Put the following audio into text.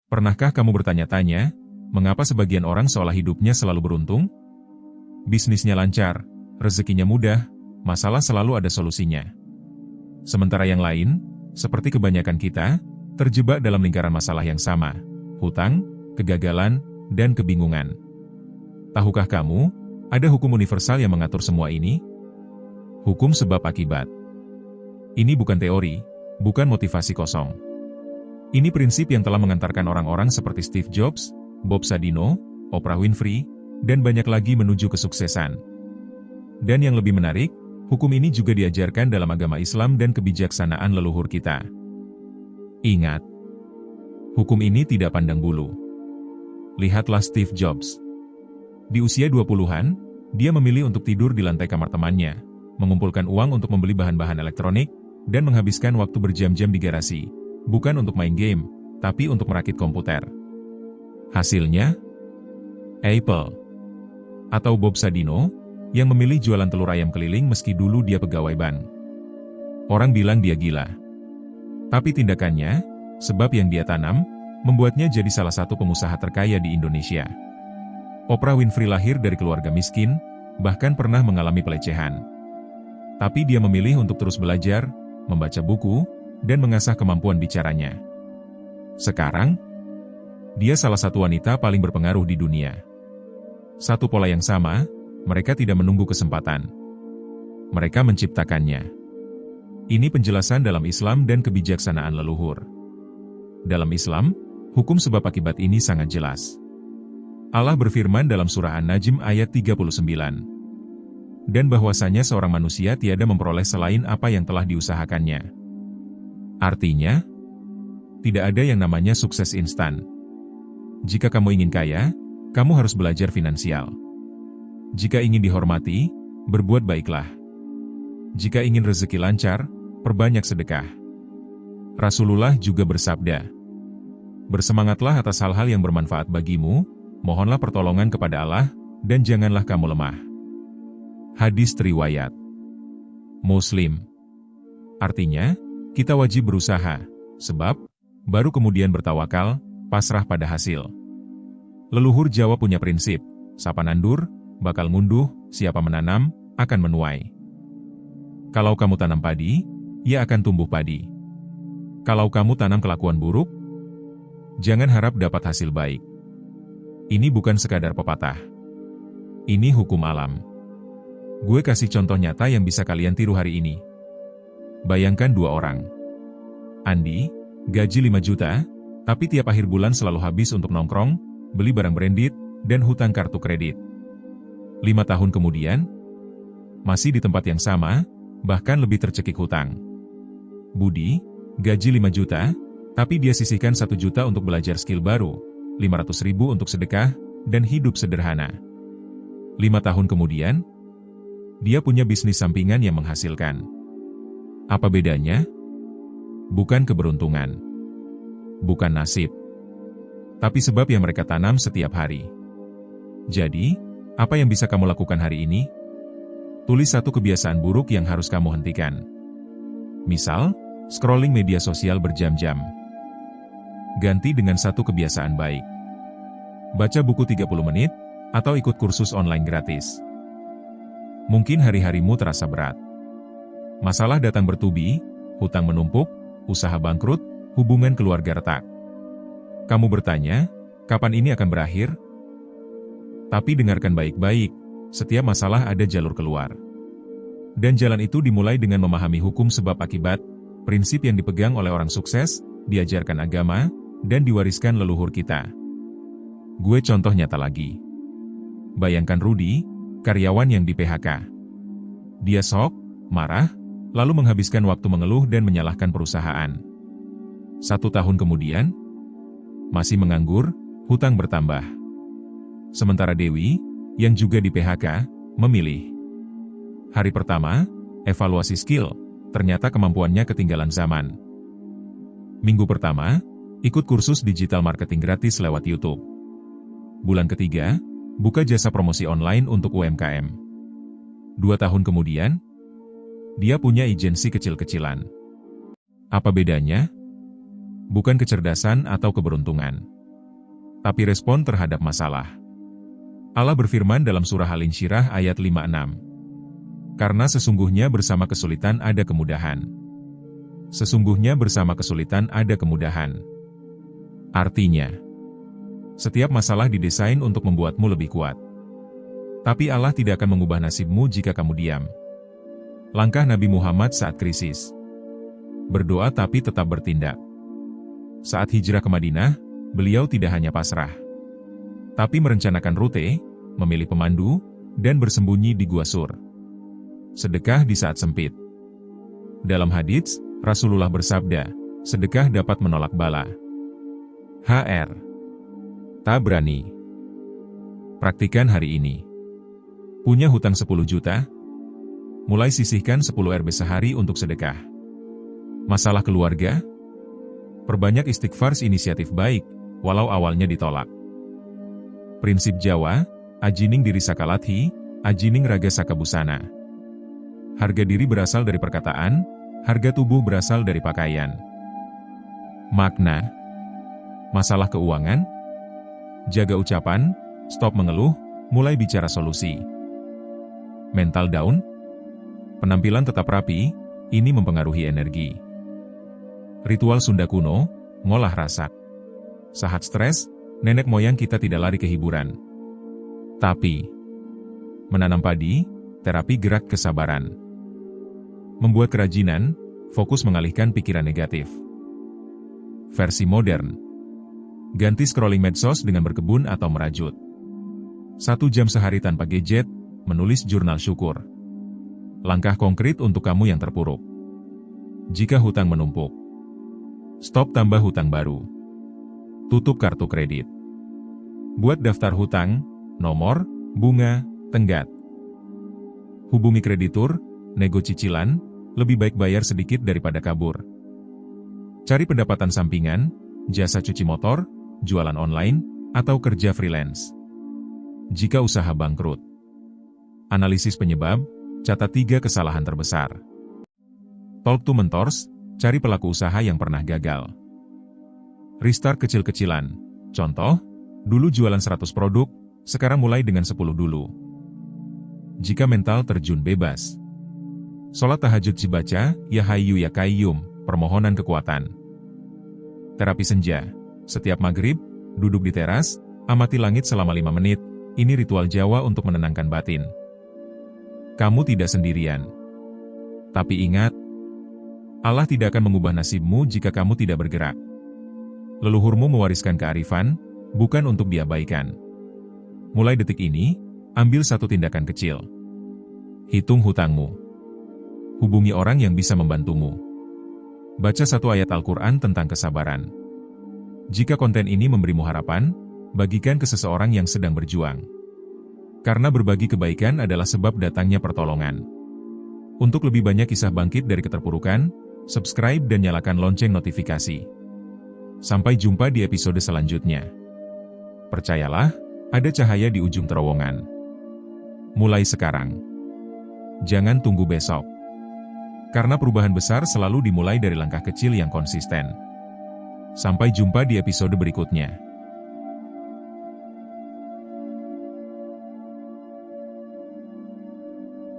Pernahkah kamu bertanya-tanya, mengapa sebagian orang seolah hidupnya selalu beruntung? Bisnisnya lancar, rezekinya mudah, masalah selalu ada solusinya. Sementara yang lain, seperti kebanyakan kita, terjebak dalam lingkaran masalah yang sama, hutang, kegagalan, dan kebingungan. Tahukah kamu, ada hukum universal yang mengatur semua ini? Hukum sebab akibat. Ini bukan teori, bukan motivasi kosong. Ini prinsip yang telah mengantarkan orang-orang seperti Steve Jobs, Bob Sadino, Oprah Winfrey, dan banyak lagi menuju kesuksesan. Dan yang lebih menarik, hukum ini juga diajarkan dalam agama Islam dan kebijaksanaan leluhur kita. Ingat, hukum ini tidak pandang bulu. Lihatlah Steve Jobs. Di usia 20-an, dia memilih untuk tidur di lantai kamar temannya, mengumpulkan uang untuk membeli bahan-bahan elektronik, dan menghabiskan waktu berjam-jam di garasi, bukan untuk main game, tapi untuk merakit komputer. Hasilnya, Apple. Atau Bob Sadino, yang memilih jualan telur ayam keliling meski dulu dia pegawai bank. Orang bilang dia gila. Tapi tindakannya, sebab yang dia tanam, membuatnya jadi salah satu pengusaha terkaya di Indonesia. Oprah Winfrey lahir dari keluarga miskin, bahkan pernah mengalami pelecehan. Tapi dia memilih untuk terus belajar, membaca buku, dan mengasah kemampuan bicaranya. Sekarang, dia salah satu wanita paling berpengaruh di dunia. Satu pola yang sama, mereka tidak menunggu kesempatan. Mereka menciptakannya. Ini penjelasan dalam Islam dan kebijaksanaan leluhur. Dalam Islam, hukum sebab akibat ini sangat jelas. Allah berfirman dalam surah An-Najm ayat 39. Dan bahwasanya seorang manusia tiada memperoleh selain apa yang telah diusahakannya. Artinya, tidak ada yang namanya sukses instan. Jika kamu ingin kaya, kamu harus belajar finansial. Jika ingin dihormati, berbuat baiklah. Jika ingin rezeki lancar, perbanyak sedekah. Rasulullah juga bersabda, bersemangatlah atas hal-hal yang bermanfaat bagimu, mohonlah pertolongan kepada Allah, dan janganlah kamu lemah. Hadis riwayat Muslim. Artinya, kita wajib berusaha, sebab, baru kemudian bertawakal, pasrah pada hasil. Leluhur Jawa punya prinsip, siapa nandur, bakal ngunduh, siapa menanam, akan menuai. Kalau kamu tanam padi, ia akan tumbuh padi. Kalau kamu tanam kelakuan buruk, jangan harap dapat hasil baik. Ini bukan sekadar pepatah. Ini hukum alam. Gue kasih contoh nyata yang bisa kalian tiru hari ini. Bayangkan dua orang. Andi, gaji 5 juta, tapi tiap akhir bulan selalu habis untuk nongkrong, beli barang branded, dan hutang kartu kredit. 5 tahun kemudian, masih di tempat yang sama, bahkan lebih tercekik hutang. Budi, gaji 5 juta, tapi dia sisihkan 1 juta untuk belajar skill baru, 500.000 untuk sedekah, dan hidup sederhana. 5 tahun kemudian, dia punya bisnis sampingan yang menghasilkan. Apa bedanya? Bukan keberuntungan. Bukan nasib. Tapi sebab yang mereka tanam setiap hari. Jadi, apa yang bisa kamu lakukan hari ini? Tulis 1 kebiasaan buruk yang harus kamu hentikan. Misal, scrolling media sosial berjam-jam. Ganti dengan 1 kebiasaan baik. Baca buku 30 menit, atau ikut kursus online gratis. Mungkin hari-harimu terasa berat. Masalah datang bertubi, hutang menumpuk, usaha bangkrut, hubungan keluarga retak. Kamu bertanya, kapan ini akan berakhir? Tapi dengarkan baik-baik, setiap masalah ada jalur keluar. Dan jalan itu dimulai dengan memahami hukum sebab akibat, prinsip yang dipegang oleh orang sukses, diajarkan agama, dan diwariskan leluhur kita. Gue contoh nyata lagi. Bayangkan Rudy, karyawan yang di PHK. Dia shock, marah, lalu menghabiskan waktu mengeluh dan menyalahkan perusahaan. 1 tahun kemudian, masih menganggur, hutang bertambah. Sementara Dewi, yang juga di PHK, memilih. Hari pertama, evaluasi skill, ternyata kemampuannya ketinggalan zaman. Minggu pertama, ikut kursus digital marketing gratis lewat YouTube. Bulan ketiga, buka jasa promosi online untuk UMKM. 2 tahun kemudian, dia punya agensi kecil-kecilan. Apa bedanya? Bukan kecerdasan atau keberuntungan. tapi respon terhadap masalah. Allah berfirman dalam surah Al-Insyirah ayat 56. Karena sesungguhnya bersama kesulitan ada kemudahan. Sesungguhnya bersama kesulitan ada kemudahan. Artinya, setiap masalah didesain untuk membuatmu lebih kuat. Tapi Allah tidak akan mengubah nasibmu jika kamu diam. Langkah Nabi Muhammad saat krisis. Berdoa tapi tetap bertindak. Saat hijrah ke Madinah, beliau tidak hanya pasrah, tapi merencanakan rute, memilih pemandu, dan bersembunyi di Gua Sur. Sedekah di saat sempit. Dalam hadits, Rasulullah bersabda, sedekah dapat menolak bala. Hr. Tabrani. Praktikan hari ini. Punya hutang 10 juta? Mulai sisihkan 10 Rb sehari untuk sedekah. Masalah keluarga? Perbanyak istighfar inisiatif baik, walau awalnya ditolak. Prinsip Jawa, ajining diri sakalathi, ajining raga sakabusana. Harga diri berasal dari perkataan, harga tubuh berasal dari pakaian. Makna. Masalah keuangan? Jaga ucapan, stop mengeluh, mulai bicara solusi. Mental down? Penampilan tetap rapi, ini mempengaruhi energi. Ritual Sunda kuno, ngolah rasa. Saat stres, nenek moyang kita tidak lari ke hiburan. Tapi, menanam padi, terapi gerak kesabaran. Membuat kerajinan, fokus mengalihkan pikiran negatif. Versi modern. Ganti scrolling medsos dengan berkebun atau merajut. 1 jam sehari tanpa gadget, menulis jurnal syukur. Langkah konkret untuk kamu yang terpuruk. Jika hutang menumpuk, stop tambah hutang baru. Tutup kartu kredit. Buat daftar hutang, nomor, bunga, tenggat. Hubungi kreditur, nego cicilan, lebih baik bayar sedikit daripada kabur. Cari pendapatan sampingan, jasa cuci motor, jualan online, atau kerja freelance. Jika usaha bangkrut. Analisis penyebab, catat 3 kesalahan terbesar. Talk to mentors, cari pelaku usaha yang pernah gagal. Restart kecil-kecilan. Contoh, dulu jualan 100 produk, sekarang mulai dengan 10 dulu. Jika mental terjun bebas. Sholat tahajud dibaca, Ya Hayyu Ya Qayyum, permohonan kekuatan. Terapi senja. Setiap maghrib, duduk di teras, amati langit selama 5 menit, ini ritual Jawa untuk menenangkan batin. Kamu tidak sendirian. Tapi ingat, Allah tidak akan mengubah nasibmu jika kamu tidak bergerak. Leluhurmu mewariskan kearifan, bukan untuk diabaikan. Mulai detik ini, ambil satu tindakan kecil. Hitung hutangmu. Hubungi orang yang bisa membantumu. Baca 1 ayat Al-Quran tentang kesabaran. Jika konten ini memberimu harapan, bagikan ke seseorang yang sedang berjuang. Karena berbagi kebaikan adalah sebab datangnya pertolongan. Untuk lebih banyak kisah bangkit dari keterpurukan, subscribe dan nyalakan lonceng notifikasi. Sampai jumpa di episode selanjutnya. Percayalah, ada cahaya di ujung terowongan. Mulai sekarang. Jangan tunggu besok. Karena perubahan besar selalu dimulai dari langkah kecil yang konsisten. Sampai jumpa di episode berikutnya.